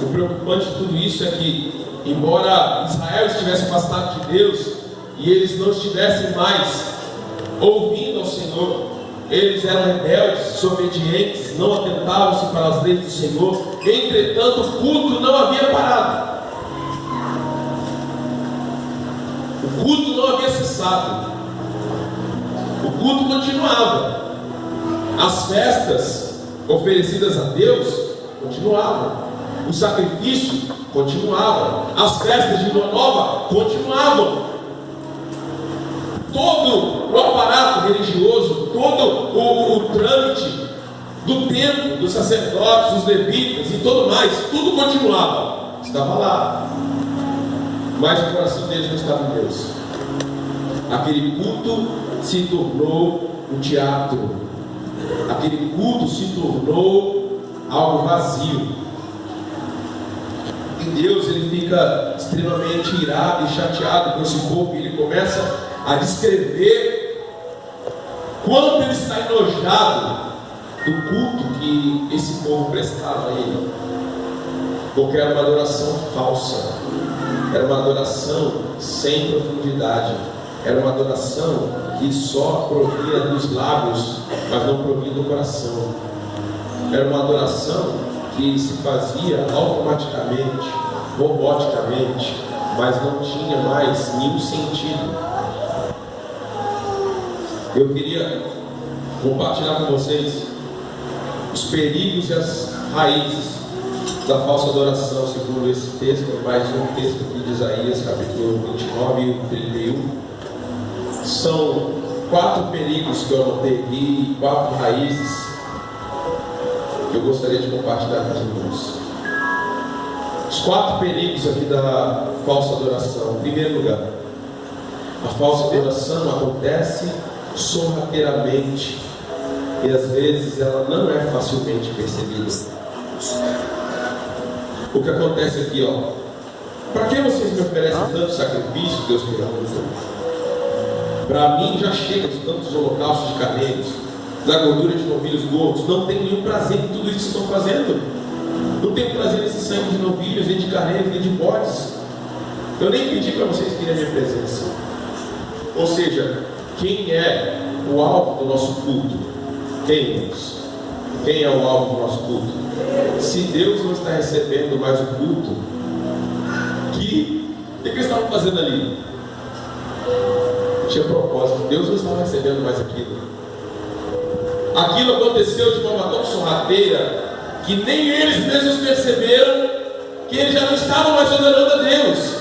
O preocupante de tudo isso é que, embora Israel estivesse afastado de Deus e eles não estivessem mais ouvindo ao Senhor, eles eram rebeldes, desobedientes, não atentavam-se para as leis do Senhor. Entretanto, o culto não havia parado, o culto não havia cessado, o culto continuava, as festas oferecidas a Deus continuavam, o sacrifício continuava, as festas de lua nova continuavam. Todo o aparato religioso, todo o trâmite do templo, dos sacerdotes, dos levitas e tudo mais, tudo continuava, estava lá, mas o coração deles não estava em Deus. Aquele culto se tornou um teatro, aquele culto se tornou algo vazio. E Deus, ele fica extremamente irado e chateado com esse povo, e ele começa a descrever quanto ele está enojado do culto que esse povo prestava a ele, porque era uma adoração falsa, era uma adoração sem profundidade, era uma adoração que só provia dos lábios, mas não provia do coração. Era uma adoração que se fazia automaticamente, roboticamente, mas não tinha mais nenhum sentido. Eu queria compartilhar com vocês os perigos e as raízes da falsa adoração, segundo esse texto, mais um texto aqui de Isaías, capítulo 29 e 31. São 4 perigos que eu anotei aqui, 4 raízes que eu gostaria de compartilhar com os irmãos. Os 4 perigos aqui da falsa adoração. Em primeiro lugar, a falsa adoração acontece sorrateiramente e às vezes ela não é facilmente percebida. O que acontece aqui, para que vocês me oferecem tanto sacrifício? Deus pergunta. Para mim já chega de tantos holocaustos de carneiros, da gordura de novilhos gordos. Não tem nenhum prazer em tudo isso que estão fazendo. Não tenho prazer nesse sangue de novilhos, nem de carneiros, nem de bodes. Eu nem pedi para vocês que irem a minha presença. Ou seja, quem é o alvo do nosso culto? Quem é o alvo do nosso culto? Se Deus não está recebendo mais o culto, o que eles estavam fazendo ali? Tinha propósito. Deus não estava recebendo mais aquilo. Aquilo aconteceu de forma tão sorrateira que nem eles mesmos perceberam que eles já não estavam mais adorando a Deus.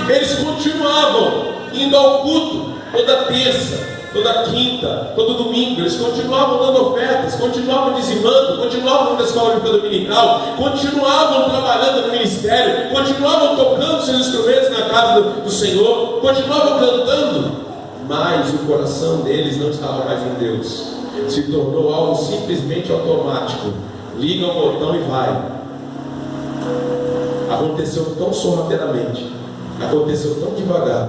Eles continuavam indo ao culto toda terça, toda quinta, todo domingo. Eles continuavam dando ofertas, continuavam dizimando, continuavam na escola de dominical, continuavam trabalhando no ministério, continuavam tocando seus instrumentos na casa do Senhor, continuavam cantando, mas o coração deles não estava mais em Deus. Se tornou algo simplesmente automático. Liga o botão e vai. Aconteceu tão sorrateiramente, aconteceu tão devagar,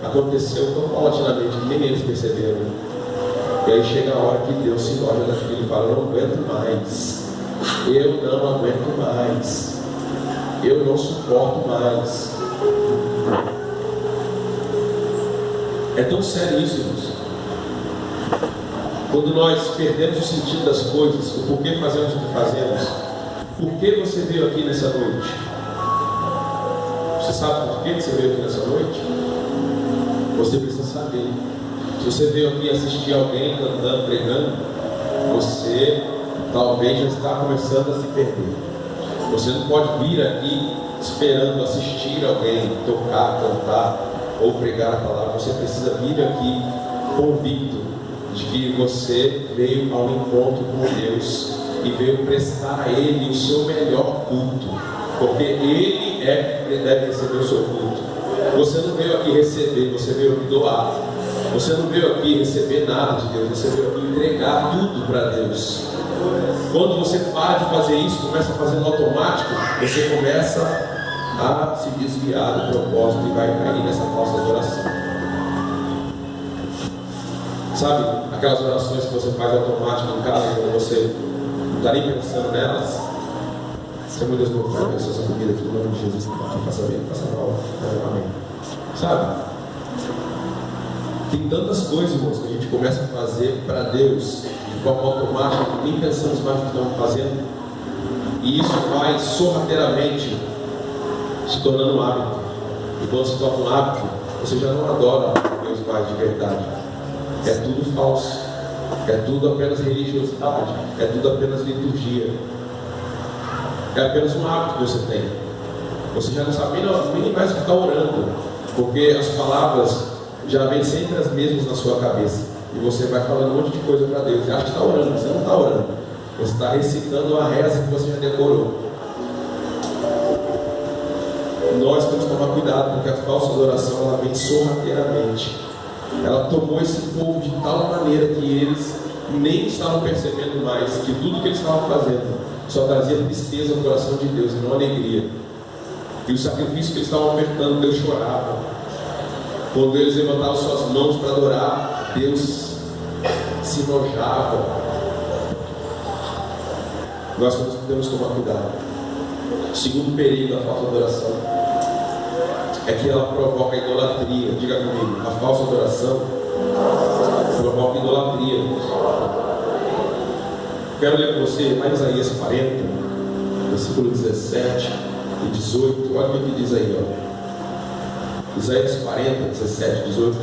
aconteceu tão paulatinamente que nem eles perceberam. E aí chega a hora que Deus se enoja daquilo e fala: eu não aguento mais, eu não aguento mais, eu não suporto mais. É tão sério isso, irmãos. Quando nós perdemos o sentido das coisas, o porquê fazemos o que fazemos. Por que você veio aqui nessa noite? Você sabe por que você veio aqui nessa noite? Você precisa saber. Se você veio aqui assistir alguém cantando, pregando, você talvez já está começando a se perder. Você não pode vir aqui esperando assistir alguém tocar, cantar ou pregar a palavra. Você precisa vir aqui convicto de que você veio ao encontro com Deus e veio prestar a Ele o seu melhor culto, porque Ele é que deve receber o seu culto. Você não veio aqui receber, você veio aqui doar. Você não veio aqui receber nada de Deus, você veio aqui entregar tudo para Deus. Quando você para de fazer isso, começa a fazer no automático, você começa a se desviar do propósito e vai cair nessa falsa adoração. Sabe, aquelas orações que você faz automático em casa, quando você não está nem pensando nelas? Senhor Deus, meu Pai, abençoa essa comida aqui no nome de Jesus. Faça bem, faça mal. Amém. Sabe? Tem tantas coisas, irmãos, que a gente começa a fazer para Deus de forma automática, que nem pensamos mais no que estamos fazendo. E isso vai sorrateiramente se tornando um hábito. E quando se torna um hábito, você já não adora Deus mais de verdade. É tudo falso. É tudo apenas religiosidade. É tudo apenas liturgia. É apenas um hábito que você tem. Você já não sabe nem mais o que está orando, porque as palavras já vêm sempre as mesmas na sua cabeça. E você vai falando um monte de coisa para Deus. Você acha que está orando, mas você não está orando. Você está recitando a reza que você já decorou. Nós temos que tomar cuidado, porque a falsa adoração ela vem sorrateiramente. Ela tomou esse povo de tal maneira que eles nem estavam percebendo mais que tudo que eles estavam fazendo só trazia tristeza ao coração de Deus e não alegria. E o sacrifício que eles estavam ofertando, Deus chorava. Quando eles levantavam suas mãos para adorar, Deus se enojava. Nós podemos tomar cuidado. O segundo perigo da falsa adoração é que ela provoca idolatria. Diga comigo, a falsa adoração provoca idolatria. Quero ler com você mais Isaías 40, versículo 17 e 18. Olha o que diz aí, ó. Isaías 40, 17 e 18.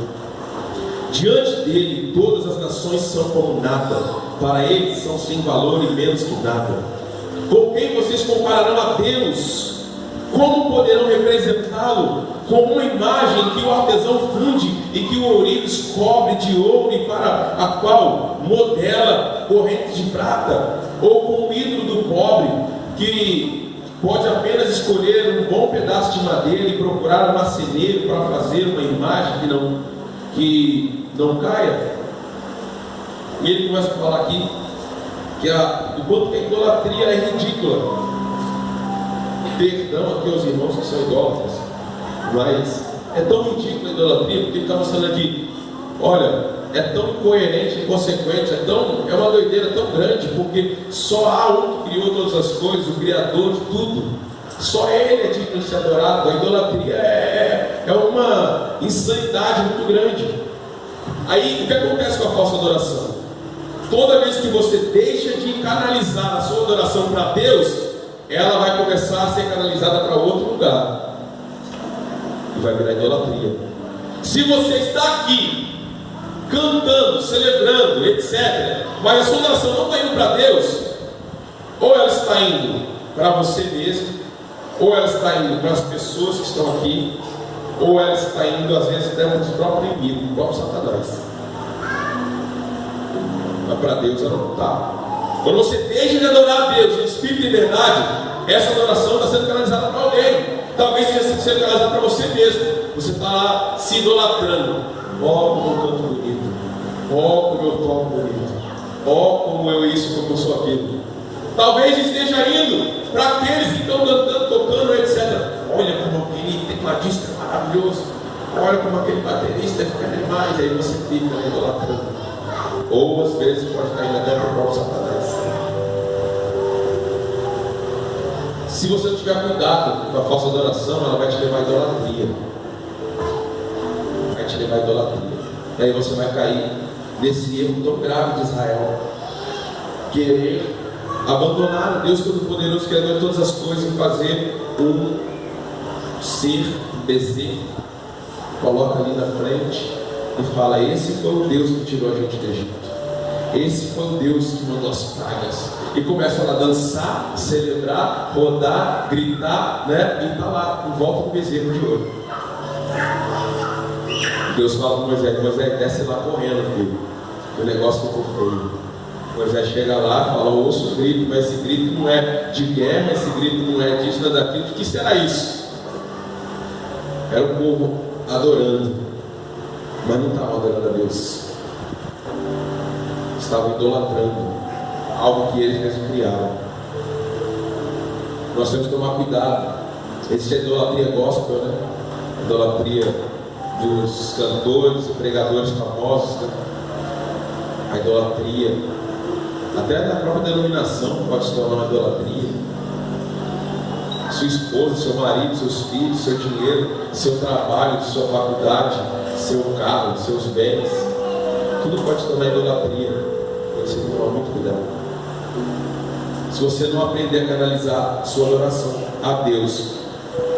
Diante dele todas as nações são como nada, para ele são sem valor e menos que nada. Com quem vocês compararão a Deus? Como poderão representá-lo? Com uma imagem que o artesão funde e que o ourives cobre de ouro e para a qual modela correntes de prata? Ou com o ídolo do pobre, que pode apenas escolher um bom pedaço de madeira e procurar um marceneiro para fazer uma imagem que não caia? E ele começa a falar aqui que o quanto que a idolatria é ridícula. Perdão aqui aos irmãos que são idólatras, mas é tão ridícula a idolatria, porque ele está mostrando aqui, olha, é tão incoerente, inconsequente, é uma doideira tão grande, porque só há um que criou todas as coisas, o Criador de tudo. Só Ele é digno de ser adorado. A idolatria é uma insanidade muito grande. Aí o que acontece com a falsa adoração? Toda vez que você deixa de canalizar a sua adoração para Deus, ela vai começar a ser canalizada para outro lugar e vai virar idolatria. Se você está aqui cantando, celebrando, etc., mas a sua adoração não está indo para Deus, ou ela está indo para você mesmo, ou ela está indo para as pessoas que estão aqui, ou ela está indo às vezes até para o próprio inimigo, o próprio Satanás. Mas para Deus ela não está. Quando você deixa de adorar a Deus em espírito e verdade, essa adoração está sendo canalizada para alguém. Talvez seja sendo canalizada para você mesmo. Você está lá se idolatrando. Ó, como eu canto bonito. Ó, como eu toco bonito. Ó, como eu isso, como eu sou aquilo. Talvez esteja indo para aqueles que estão cantando, tocando, etc. Olha como aquele tecladista é maravilhoso. Olha como aquele baterista fica demais. Aí você fica idolatrando. Ou às vezes pode estar indo até para o próprio Satanás. Se você não tiver cuidado com a falsa adoração, ela vai te levar à idolatria. Vai te levar à idolatria. E aí você vai cair nesse erro tão grave de Israel. Querer abandonar o Deus Todo-Poderoso, Criador de todas as coisas, e fazer um ser, um bezerro. Coloca ali na frente e fala: esse foi o Deus que tirou a gente do Egito. Esse foi o Deus que mandou as pragas. E começam a dançar, celebrar, rodar, gritar, né? E está lá, em volta do bezerro de ouro. Deus fala para Moisés: Moisés, desce lá correndo, filho. O negócio ficou feio. Moisés chega lá, fala: eu ouço o grito, mas esse grito não é de guerra, esse grito não é disso, não é daquilo. O que será isso? Era o povo adorando, mas não estavam adorando a Deus. Estavam idolatrando algo que eles mesmos criaram. Nós temos que tomar cuidado. Existe a idolatria gospel, né? Idolatria dos cantores e pregadores famosos, né? A idolatria até da própria denominação pode se tornar uma idolatria. sua esposa, seu marido, seus filhos, seu dinheiro, seu trabalho, sua faculdade, seu carro, seus bens. Tudo pode se tornar idolatria. Você tem que tomar muito cuidado. Se você não aprender a canalizar sua adoração a Deus,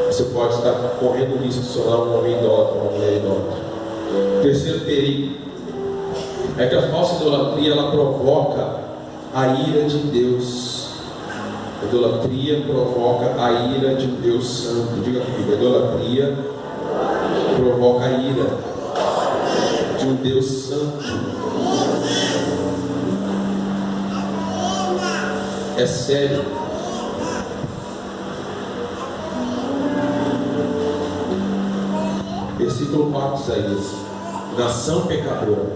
você pode estar correndo o risco de se tornar um homem idólatra, uma mulher idólatra. Terceiro perigo é que a falsa idolatria, ela provoca a ira de Deus. A idolatria provoca a ira de um Deus santo. Diga comigo, a idolatria provoca a ira de um Deus santo. É sério. Versículo 4 de Isaías: nação pecadora,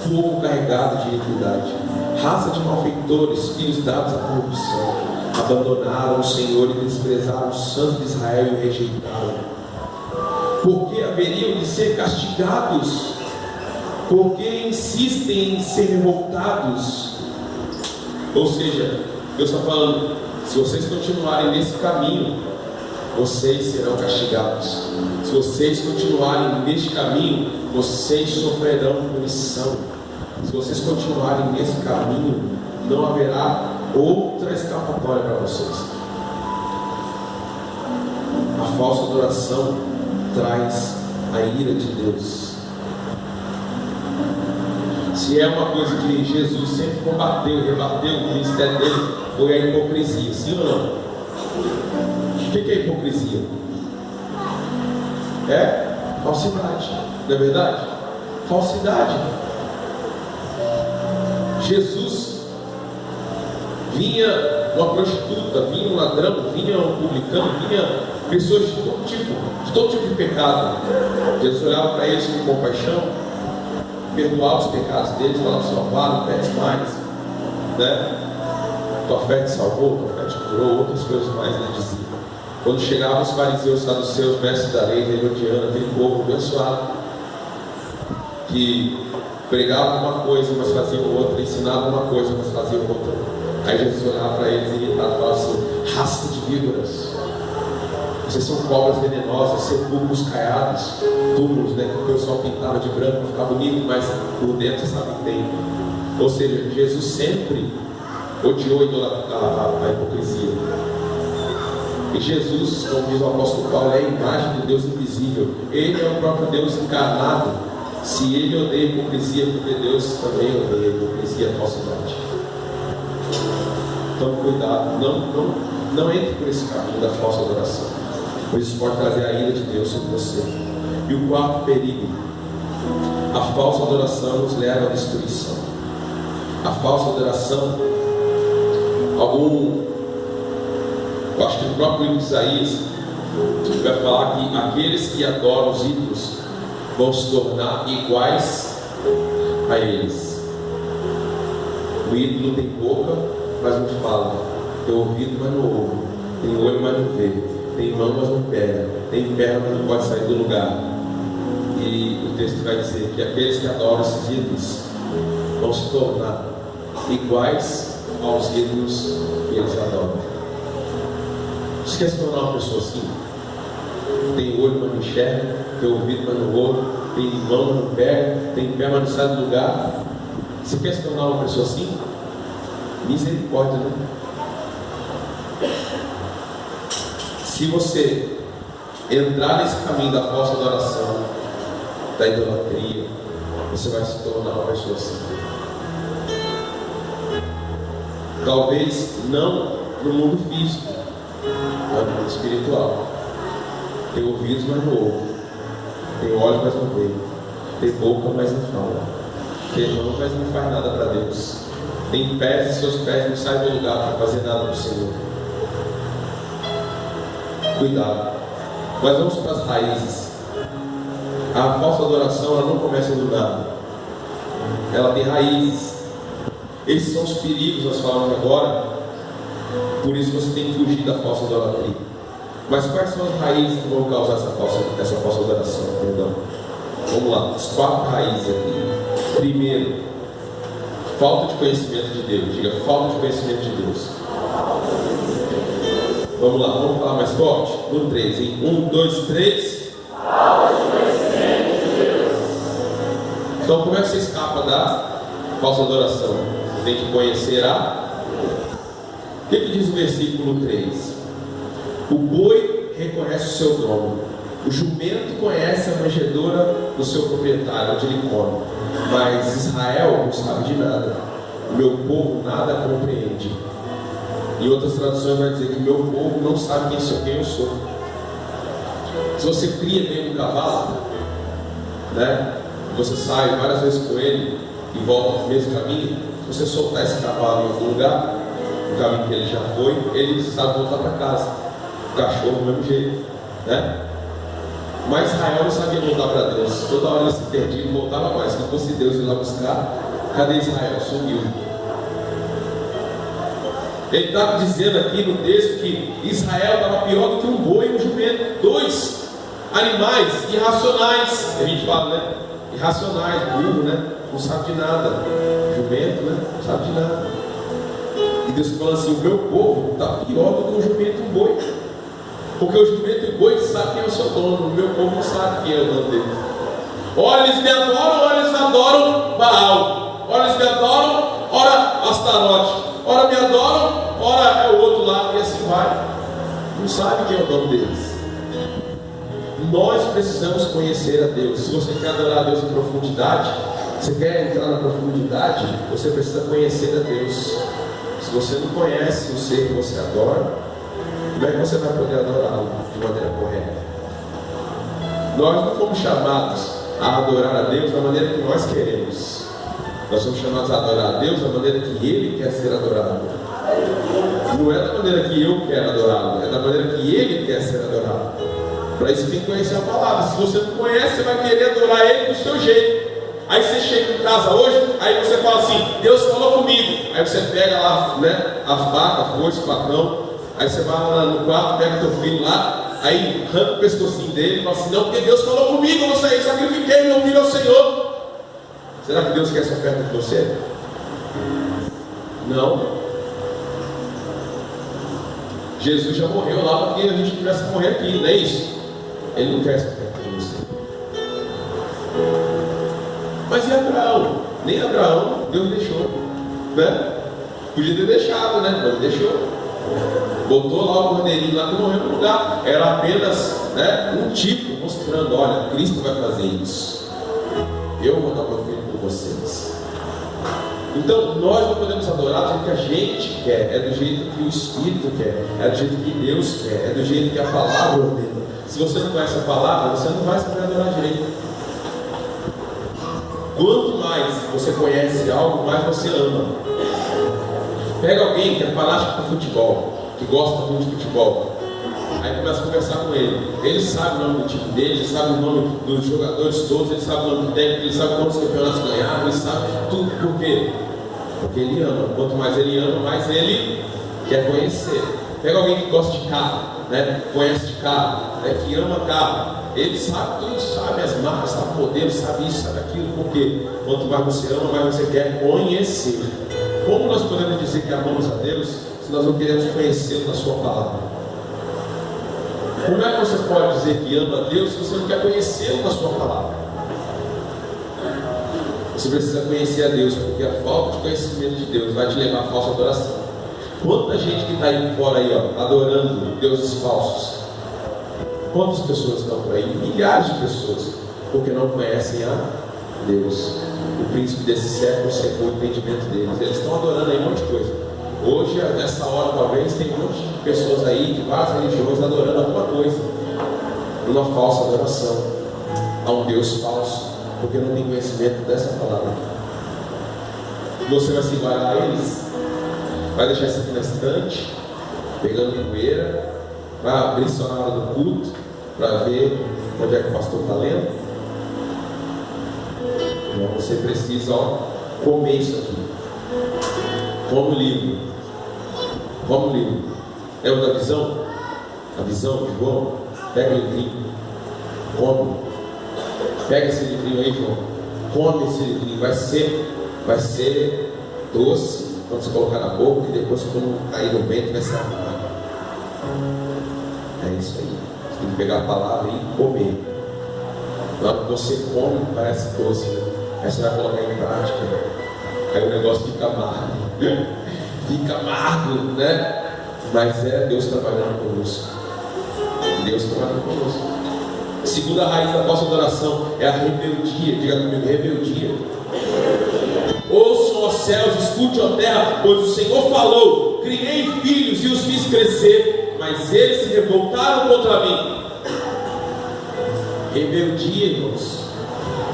fogo carregado de iniquidade, raça de malfeitores, filhos dados à corrupção, abandonaram o Senhor e desprezaram o Santo de Israel e o rejeitaram. Porque haveriam de ser castigados? Porque insistem em ser revoltados? Ou seja, Deus está falando: se vocês continuarem nesse caminho, vocês serão castigados. Se vocês continuarem neste caminho, vocês sofrerão punição. Se vocês continuarem nesse caminho, não haverá outra escapatória para vocês. A falsa adoração traz a ira de Deus. Se é uma coisa que Jesus sempre combateu, rebateu no ministério dele, foi a hipocrisia. Sim ou não? O que é hipocrisia? É falsidade, não é verdade? Falsidade. Jesus vinha uma prostituta, vinha um ladrão, vinha um publicano, vinha pessoas de todo tipo de pecado. Jesus olhava para eles com compaixão, perdoava os pecados deles, falava: salvar, não pedes mais, né? Tua fé te salvou, tua fé te curou, outras coisas mais ele dizia. Quando chegavam os fariseus, saduceus, mestres da lei, herodiano, aquele povo abençoado, que pregavam uma coisa, mas faziam outra, ensinavam uma coisa, mas faziam outra. Aí Jesus olhava para eles irritado e falava assim: raça de víboras, vocês são cobras venenosas, sepulcros caiados, túmulos, né, que o pessoal pintava de branco para ficar bonito, mas por dentro você sabe que tem. Ou seja, Jesus sempre odiou a hipocrisia. E Jesus, como diz o apóstolo Paulo, é a imagem do Deus invisível. Ele é o próprio Deus encarnado. Se ele odeia a hipocrisia, porque Deus também odeia a hipocrisia e a falsidade. Então cuidado, não entre por esse caminho da falsa adoração, pois isso pode trazer a ira de Deus sobre você. E o quarto perigo: a falsa adoração nos leva à destruição. A falsa adoração, eu acho que no próprio livro de Isaías vai falar que aqueles que adoram os ídolos vão se tornar iguais a eles. O ídolo tem boca, mas não fala, tem ouvido, mas não ouve, tem olho, mas não vê, tem mão, mas não pega, tem perna, mas não pode sair do lugar. E o texto vai dizer que aqueles que adoram esses ídolos vão se tornar iguais aos ídolos que eles adoram. Você quer se tornar uma pessoa assim? Tem olho, mas não enxerga, tem ouvido, mas não ouve, tem mão, mas não pega, tem pé, mas não sai do lugar. Você quer se tornar uma pessoa assim? Misericórdia, né? Se você entrar nesse caminho da falsa adoração, da idolatria, você vai se tornar uma pessoa assim. Talvez não no mundo físico, mas no mundo espiritual. Tem ouvidos, mas não ouve, tem olhos, mas não vê, tem boca, mas não fala, tem mão, mas não faz nada para Deus, tem pés e seus pés não saem do lugar para fazer nada para o Senhor. Cuidado. Mas vamos para as raízes. A falsa adoração, ela não começa do nada, ela tem raízes. Esses são os perigos, nós falamos agora. Por isso você tem que fugir da falsa idolatria. Mas quais são as raízes que vão causar essa falsa adoração? Perdão. Vamos lá, as 4 raízes aqui. Primeiro, falta de conhecimento de Deus. Diga, falta de conhecimento de Deus. Vamos lá, vamos falar mais forte? No 3, em 1, 2, 3. Então, como é que você escapa da falsa adoração? Você tem que conhecer a... O que diz o versículo 3? O boi reconhece o seu dono, o jumento conhece a manjedoura do seu proprietário, onde ele come. Mas Israel não sabe de nada, o meu povo nada compreende. Em outras traduções vai dizer que o meu povo não sabe quem eu sou. Se você cria dentro do cavalo, né? Você sai várias vezes com ele e volta no mesmo caminho. Se você soltar esse cavalo em algum lugar, no caminho que ele já foi, ele sabe voltar para casa. O cachorro do mesmo jeito, né? Mas Israel não sabia voltar para Deus. Toda hora ele se perdia e voltava mais. Se não fosse Deus ir lá buscar, cadê Israel? Sumiu. Ele está dizendo aqui no texto que Israel estava pior do que um boi e um jumento. Dois animais irracionais. A gente fala, né? Irracionais, burro, né? Não sabe de nada. Jumento, né? Não sabe de nada. E Deus fala assim: o meu povo está pior do que um jumento e um boi. Porque o jumento e o boi sabem quem é o seu dono. O meu povo não sabe quem é o dono dele. Ora eles me adoram, ora eles adoram Baal. Ora eles me adoram, ora Astarote. Ora me adoram, ora é o outro lado, e assim vai. Não sabe quem é o dono deles. Nós precisamos conhecer a Deus. Se você quer adorar a Deus em profundidade, você quer entrar na profundidade, você precisa conhecer a Deus. Se você não conhece o ser que você adora, como é que você vai poder adorá-lo de maneira correta? Nós não fomos chamados a adorar a Deus da maneira que nós queremos. Nós somos chamados a adorar a Deus da maneira que Ele quer ser adorado. Não é da maneira que eu quero adorá-lo, é da maneira que Ele quer ser adorado. Para isso tem que conhecer a palavra. Se você não conhece, você vai querer adorar Ele do seu jeito. Aí você chega em casa hoje, aí você fala assim: Deus falou comigo. Aí você pega lá, né, a faca, a foice, o facão. Aí você vai lá no quarto, pega teu filho lá, aí arranca o pescocinho dele e fala assim: não, porque Deus falou comigo, eu sacrifiquei meu filho ao Senhor. Será que Deus quer essa oferta de você? Não. Jesus já morreu lá para que a gente tivesse que morrer aqui, não é isso? Ele não quer essa oferta de você. Mas e Abraão? Nem Abraão Deus deixou, né? Podia ter deixado, né? Mas deixou. Botou lá o cordeirinho lá que morreu no lugar. Era apenas, né, um tipo mostrando: olha, Cristo vai fazer isso. Eu vou dar meu filho por vocês. Então nós não podemos adorar do jeito que a gente quer, é do jeito que o Espírito quer, é do jeito que Deus quer, é do jeito que a palavra ordena. Se você não conhece a palavra, você não vai saber adorar direito. Quanto mais você conhece algo, mais você ama. Pega alguém que é fanático por futebol, que gosta muito de futebol, aí começa a conversar com ele. Ele sabe o nome do time dele, ele sabe o nome dos jogadores todos, ele sabe o nome do técnico, ele sabe quantos campeonatos ganharam, ele sabe tudo. Por quê? Porque ele ama. Quanto mais ele ama, mais ele quer conhecer. Pega alguém que gosta de carro, né? Conhece de carro, né? Que ama carro. Ele sabe tudo, sabe as marcas, sabe o modelo, sabe isso, sabe aquilo. Por quê? Quanto mais você ama, mais você quer conhecer. Como nós podemos dizer que amamos a Deus se nós não queremos conhecê-lo na sua palavra? Como é que você pode dizer que ama a Deus se você não quer conhecê-lo na sua palavra? Você precisa conhecer a Deus, porque a falta de conhecimento de Deus vai te levar à falsa adoração. Quanta gente que está aí fora aí, ó, adorando deuses falsos? Quantas pessoas estão por aí? Milhares de pessoas, porque não conhecem a Deus. O príncipe desse século secou o entendimento deles. Eles estão adorando aí um monte de coisa. Hoje, nessa hora, talvez, tem um monte de pessoas aí, de várias religiões, adorando alguma coisa. Uma falsa adoração a um Deus falso, porque não tem conhecimento dessa palavra. Você vai se igualar a eles? Vai deixar isso aqui na estante, pegando poeira, vai abrir só na hora do culto, para ver onde é que o pastor está lendo? Então você precisa, ó, comer isso aqui. Como o livro. Como o livro. Lembra da visão? A visão de João? Pega o livrinho. Come. Pega esse livrinho aí, João. Come esse livrinho. Vai ser doce quando você colocar na boca, e depois quando cair no vento vai ser amargo. É isso aí. Você tem que pegar a palavra e comer. Na hora que você come, parece doce, né? Aí você vai colocar em prática. Aí o negócio fica amargo. Fica amargo, né? Mas é Deus trabalhando conosco. Deus trabalhando conosco. A segunda raiz da falsa adoração é a rebeldia. Diga comigo, rebeldia. Ouçam, ó céus, escute, ó terra, pois o Senhor falou: criei filhos e os fiz crescer, mas eles se revoltaram contra mim. Rebeldia, irmãos.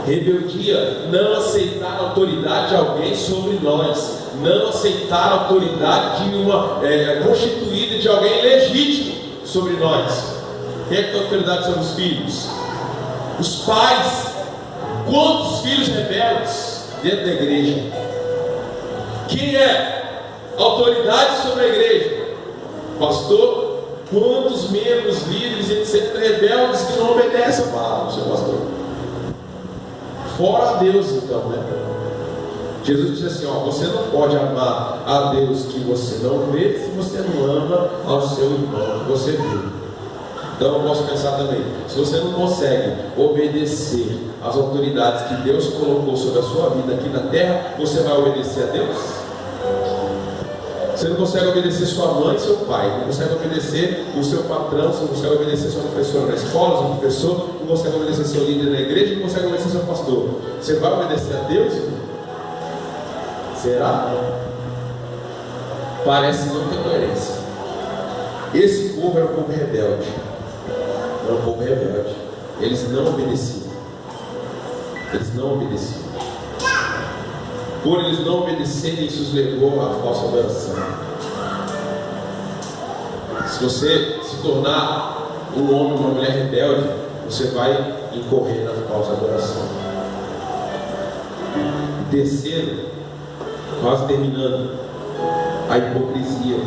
Rebeldia, não aceitar a autoridade de alguém sobre nós, não aceitar a autoridade de uma constituída de alguém legítimo sobre nós. Quem é que tem autoridade sobre os filhos? Os pais. Quantos filhos rebeldes dentro da igreja? Quem é autoridade sobre a igreja? Pastor. Quantos membros, líderes, etc., rebeldes que não obedecem a palavra, seu pastor? Fora a Deus, então, né? Jesus disse assim: ó, você não pode amar a Deus que você não vê, se você não ama ao seu irmão que você vê. Então eu posso pensar também: se você não consegue obedecer às autoridades que Deus colocou sobre a sua vida aqui na terra, você vai obedecer a Deus? Você não consegue obedecer sua mãe e seu pai, não consegue obedecer o seu patrão, você não consegue obedecer sua professora na escola, seu professor, não consegue obedecer seu líder na igreja, não consegue obedecer seu pastor. Você vai obedecer a Deus? Será? Parece não ter coerência. Esse povo era um povo rebelde. Era um povo rebelde. Eles não obedeciam. Eles não obedeciam. Por eles não obedecerem, isso os levou à falsa adoração. Se você se tornar um homem ou uma mulher rebelde, você vai incorrer na falsa adoração. Terceiro, quase terminando, a hipocrisia.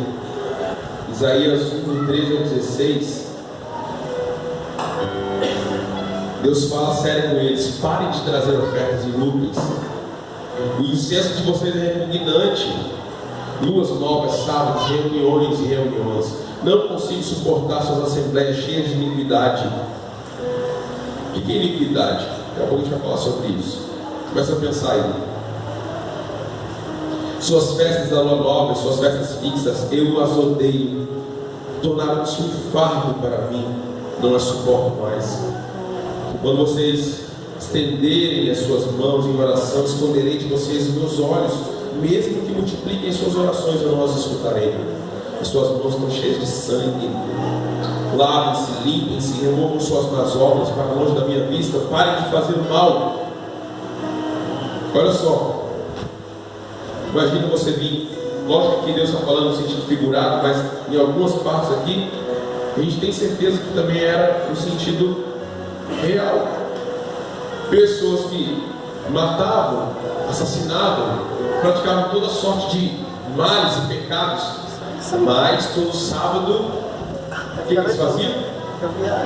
Isaías 1, 13 ao 16. Deus fala sério com eles: parem de trazer ofertas inúteis. O incenso de vocês é repugnante. Luas novas, sábados, reuniões e reuniões. Não consigo suportar suas assembleias cheias de iniquidade. O que é iniquidade? Daqui a pouco a gente vai falar sobre isso. Começa a pensar aí. Suas festas da lua nova, suas festas fixas, eu as odeio. Tornaram-se um fardo para mim. Não as suporto mais. Quando vocês estenderem as suas mãos em oração, esconderei de vocês os meus olhos. Mesmo que multipliquem suas orações, eu não as escutarei. As suas mãos estão cheias de sangue. Lavem-se, limpem-se, removam suas más obras para longe da minha vista. Parem de fazer o mal. Olha só. Imagina você vir. Lógico que Deus está falando no sentido figurado, mas em algumas partes aqui a gente tem certeza que também era no sentido real. Pessoas que matavam, assassinavam, praticavam toda sorte de males e pecados, mas todo sábado, o que eles faziam?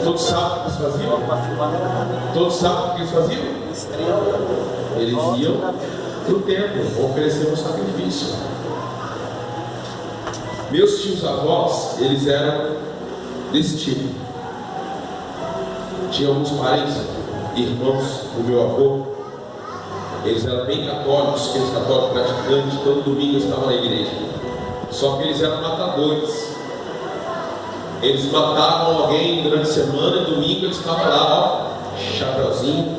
Todo sábado o que eles faziam? Todo sábado o que eles faziam? Eles iam para o templo, oferecer um sacrifício. Meus tios avós, eles eram desse tipo. Tinha alguns parentes, irmãos do meu avô, eles eram bem católicos, aqueles católicos praticantes, todo domingo eles estavam na igreja. Só que eles eram matadores. Eles matavam alguém durante a semana e domingo eles estavam lá, ó, chapeuzinho,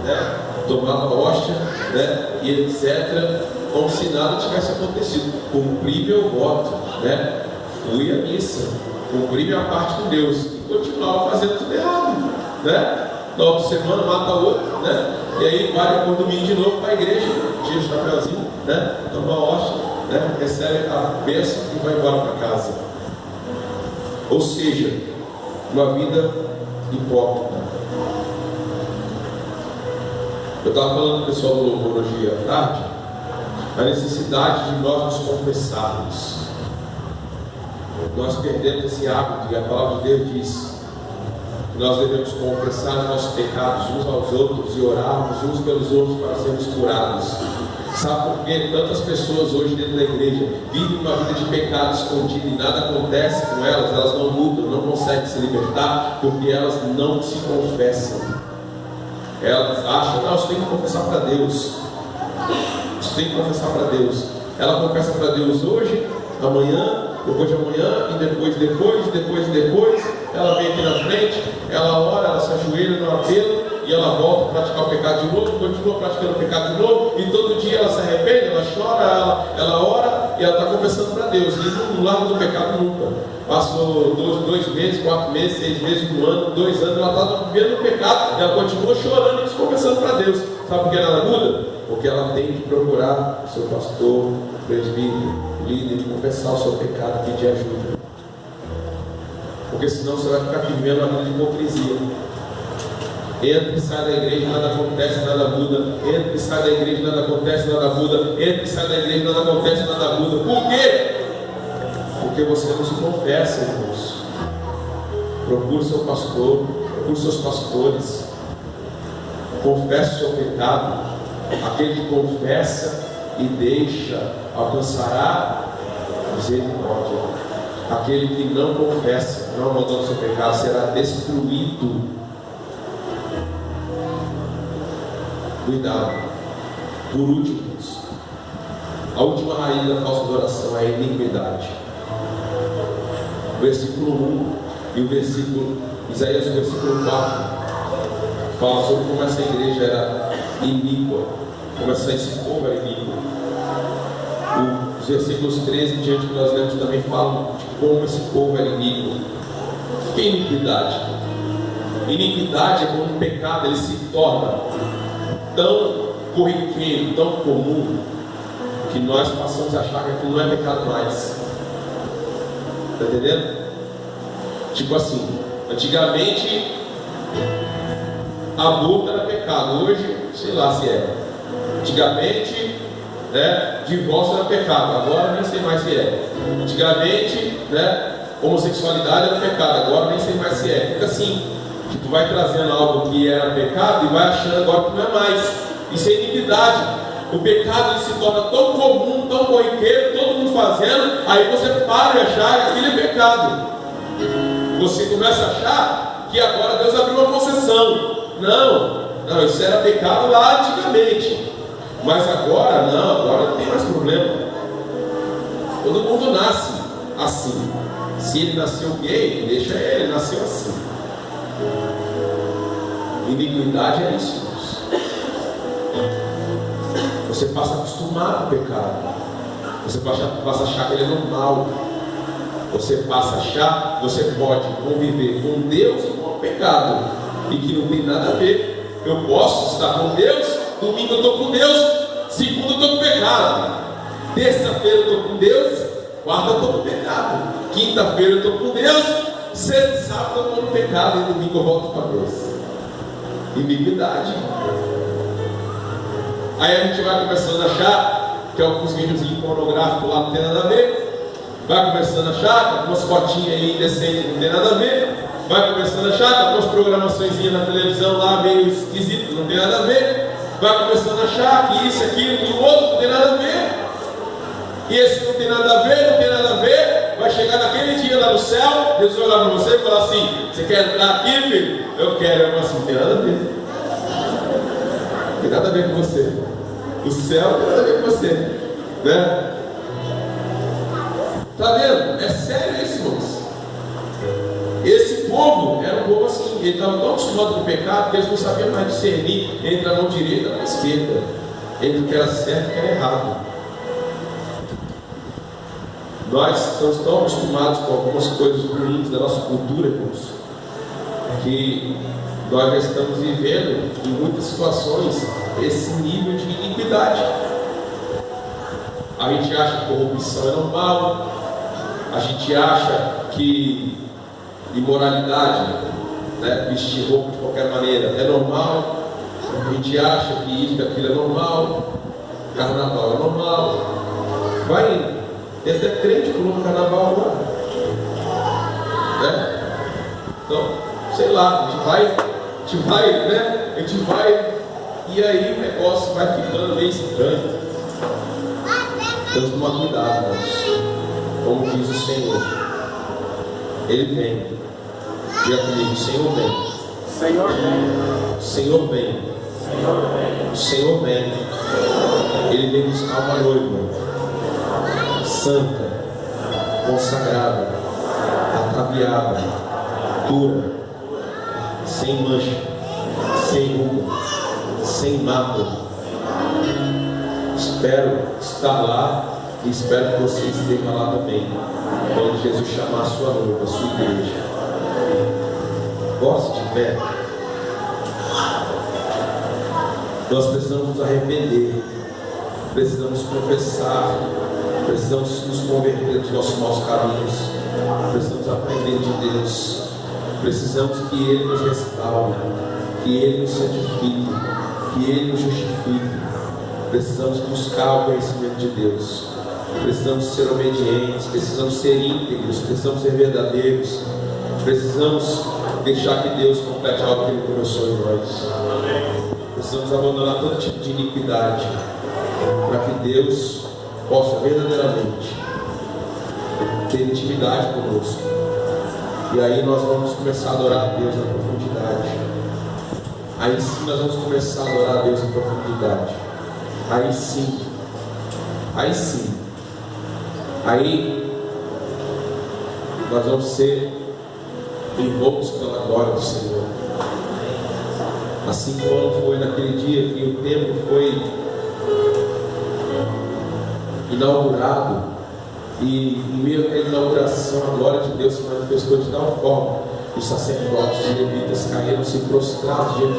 né? Tomava hóstia, né? E etc. Como se nada tivesse acontecido. Cumpri meu voto, né? Fui à missa, cumpri minha parte com Deus e continuava fazendo tudo errado, né? Na outra semana mata o outro, né? E aí vai depois domingo de novo para a igreja, tira o chapeuzinho, né? Toma a hóstia, né? Recebe a bênção e vai embora para casa. Ou seja, uma vida hipócrita. Eu estava falando com o pessoal do louvor hoje à tarde, a necessidade de nós nos confessarmos. Nós perdemos esse hábito, e a palavra de Deus diz que nós devemos confessar nossos pecados uns aos outros e orarmos uns pelos outros para sermos curados. Sabe por quê? Tantas pessoas hoje dentro da igreja vivem uma vida de pecado escondido e nada acontece com elas, elas não mudam, não conseguem se libertar, porque elas não se confessam. Elas acham, não, você tem que confessar para Deus. Você tem que confessar para Deus. Ela confessa para Deus hoje, amanhã, depois de amanhã, e depois, ela vem aqui na frente, ela ora, ela se ajoelha no apelo, e ela volta a praticar o pecado de novo, continua praticando o pecado de novo, e todo dia ela se arrepende, ela chora, ela ora, e ela está confessando para Deus, e não larga do pecado nunca. Passou 2 meses, 4 meses, 6 meses, 1 ano, 2 anos, ela está vivendo o pecado, e ela continua chorando e se confessando para Deus. Sabe por que ela muda? Porque ela tem que procurar o seu pastor, o presbítero, o líder, confessar o seu pecado, pedir ajuda. Porque senão você vai ficar vivendo a vida de hipocrisia. Entra e sai da igreja, nada acontece, nada muda. Entra e sai da igreja, nada acontece, nada muda. Entra e sai da igreja, nada acontece, nada muda. Por quê? Porque você não se confessa, irmãos. Procure seu pastor, procure seus pastores. Confesse o seu pecado. Aquele que confessa e deixa alcançará misericórdia. Aquele que não confessa, não abandona o seu pecado, será destruído. Cuidado. Por último, a última raiz da falsa adoração é a iniquidade. O versículo 1 e o versículo Isaías, o versículo 4 fala sobre como essa igreja era iníqua, como esse povo era iníquo. Os versículos 13 em diante que nós lemos também falam de como esse povo era iníquo. O que é iniquidade? Iniquidade é quando um pecado ele se torna tão corriqueiro, tão comum, que nós passamos a achar que aquilo não é pecado mais. Está entendendo? Tipo assim, antigamente aborto era pecado, hoje sei lá se é. Antigamente, né, divórcio era pecado, agora nem sei mais se é. Antigamente, né, homossexualidade era pecado, agora nem sei mais se é. Fica assim, que tu vai trazendo algo que era pecado e vai achando agora que não é mais. Isso é iniquidade. O pecado ele se torna tão comum, tão corriqueiro, todo mundo fazendo, aí você para de achar que aquilo é pecado. Você começa a achar que agora Deus abriu uma concessão. Não, isso era pecado lá antigamente. Mas agora agora não tem mais problema. Todo mundo nasce assim. Se ele nasceu gay, deixa ele nasceu assim. Iniquidade é isso. Você passa a acostumar com o pecado. Você passa a achar que ele é normal. Você passa a achar que você pode conviver com Deus e com o pecado, e que não tem nada a ver. Eu posso estar com Deus, domingo eu estou com Deus, segunda eu estou com pecado, terça-feira eu estou com Deus, quarta eu estou com pecado, quinta-feira eu estou com Deus, sexta e sábado eu estou no pecado, e domingo eu volto para Deus. Iniquidade. Aí a gente vai começando a achar que alguns videozinhos pornográficos lá não tem nada a ver. Vai começando a achar que algumas fotinhas aí indecentes não tem nada a ver. Vai começando a achar que algumas programações na televisão lá meio esquisitas não tem nada a ver. Vai começando a achar que isso, aquilo e o outro não tem nada a ver. E esse não tem nada a ver, não tem nada a ver. Vai chegar naquele dia lá no céu, Deus vai olhar para você e falar assim: você quer entrar aqui, filho? Eu quero. Eu falo assim: não tem nada a ver. Não tem nada a ver com você. O céu não tem nada a ver com você, né? Está vendo? É sério isso, irmãos. Esse povo era um povo assim, eles estavam tão acostumados com o pecado que eles não sabiam mais discernir entre a mão direita e a mão esquerda, entre o que era certo e o que era errado. Nós estamos tão acostumados com algumas coisas ruins da nossa cultura, irmãos, que nós já estamos vivendo em muitas situações esse nível de iniquidade. A gente acha que corrupção é normal, a gente acha que imoralidade, né, vestir roupa de qualquer maneira é normal, a gente acha que isso e aquilo é normal, carnaval é normal. Vai indo, tem até crente que no carnaval agora, né? Então, sei lá, a gente vai, né? A gente vai, e aí o negócio vai ficando meio estranho. Temos que tomar cuidado, irmãos. Como diz o Senhor, Ele vem. Diga comigo, o Senhor vem. Senhor vem. O Senhor vem. Senhor vem. O Senhor vem. Ele vem buscar uma noiva santa, consagrada, ataviada, pura, sem mancha, sem ruga, sem mácula. Espero estar lá e espero que você esteja lá também, quando Jesus chamar a sua noiva, a sua igreja. Goste de pé. Nós precisamos nos arrepender, precisamos confessar, precisamos nos converter dos nossos maus caminhos, precisamos aprender de Deus, precisamos que Ele nos restaure, que Ele nos santifique, que Ele nos justifique. Precisamos buscar o conhecimento de Deus, precisamos ser obedientes, precisamos ser íntegros, precisamos ser verdadeiros, precisamos deixar que Deus complete algo que Ele começou em nós. Precisamos abandonar todo tipo de iniquidade, para que Deus possa verdadeiramente ter intimidade conosco. E aí nós vamos começar a adorar a Deus na profundidade. Aí sim nós vamos começar a adorar a Deus na profundidade. Aí sim. Aí nós vamos ser envoltos pela glória do Senhor. Assim como foi naquele dia que o templo foi inaugurado, e em meio àquela inauguração a glória de Deus se manifestou de tal forma que os sacerdotes e levitas caíram-se prostrados diante de